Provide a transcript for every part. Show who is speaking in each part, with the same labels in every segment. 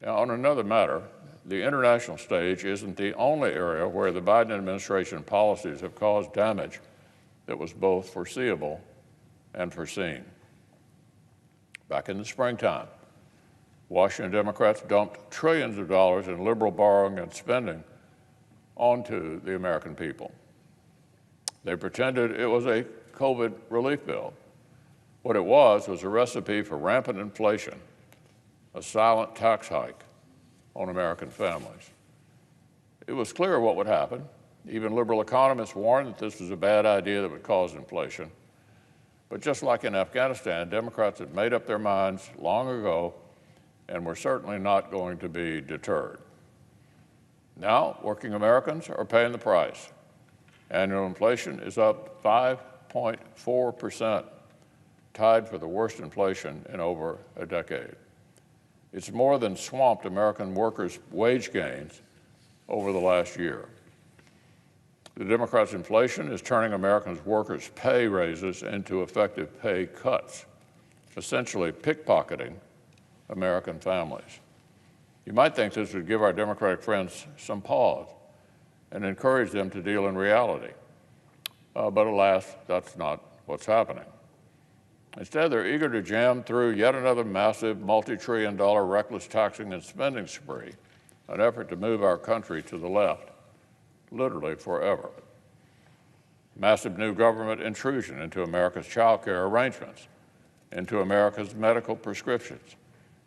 Speaker 1: Now, on another matter, the international stage isn't the only area where the Biden administration policies have caused damage that was both foreseeable and foreseen. Back in the springtime, Washington Democrats dumped trillions of dollars in liberal borrowing and spending onto the American people. They pretended it was a COVID relief bill. What it was a recipe for rampant inflation, a silent tax hike on American families. It was clear what would happen. Even liberal economists warned that this was a bad idea that would cause inflation. But just like in Afghanistan, Democrats had made up their minds long ago and were certainly not going to be deterred. Now, working Americans are paying the price. Annual inflation is up 5.4%, tied for the worst inflation in over a decade. It's more than swamped American workers' wage gains over the last year. The Democrats' inflation is turning Americans' workers' pay raises into effective pay cuts, essentially pickpocketing American families. You might think this would give our Democratic friends some pause and encourage them to deal in reality. But alas, that's not what's happening. Instead, they're eager to jam through yet another massive multi-trillion-dollar reckless taxing and spending spree, an effort to move our country to the left, literally forever. Massive new government intrusion into America's child care arrangements, into America's medical prescriptions,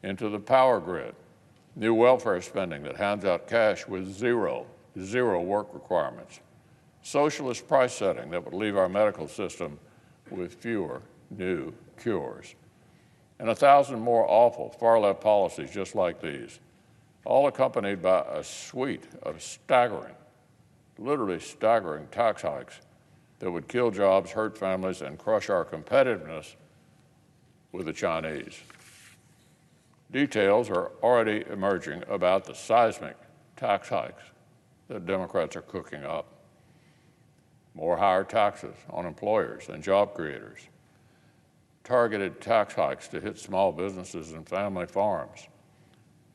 Speaker 1: into the power grid, new welfare spending that hands out cash with zero work requirements, socialist price setting that would leave our medical system with fewer new cures, and 1,000 more awful far-left policies just like these, all accompanied by a suite of staggering, literally staggering tax hikes that would kill jobs, hurt families, and crush our competitiveness with the Chinese. Details are already emerging about the seismic tax hikes that Democrats are cooking up. More higher taxes on employers and job creators, targeted tax hikes to hit small businesses and family farms,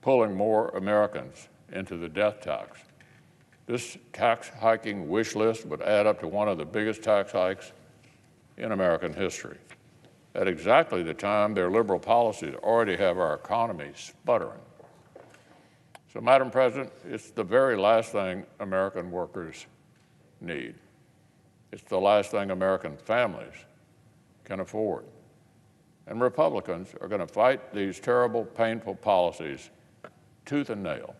Speaker 1: pulling more Americans into the death tax. This tax hiking wish list would add up to one of the biggest tax hikes in American history, at exactly the time their liberal policies already have our economy sputtering. So, Madam President, it's the very last thing American workers need. It's the last thing American families can afford. And Republicans are going to fight these terrible, painful policies tooth and nail.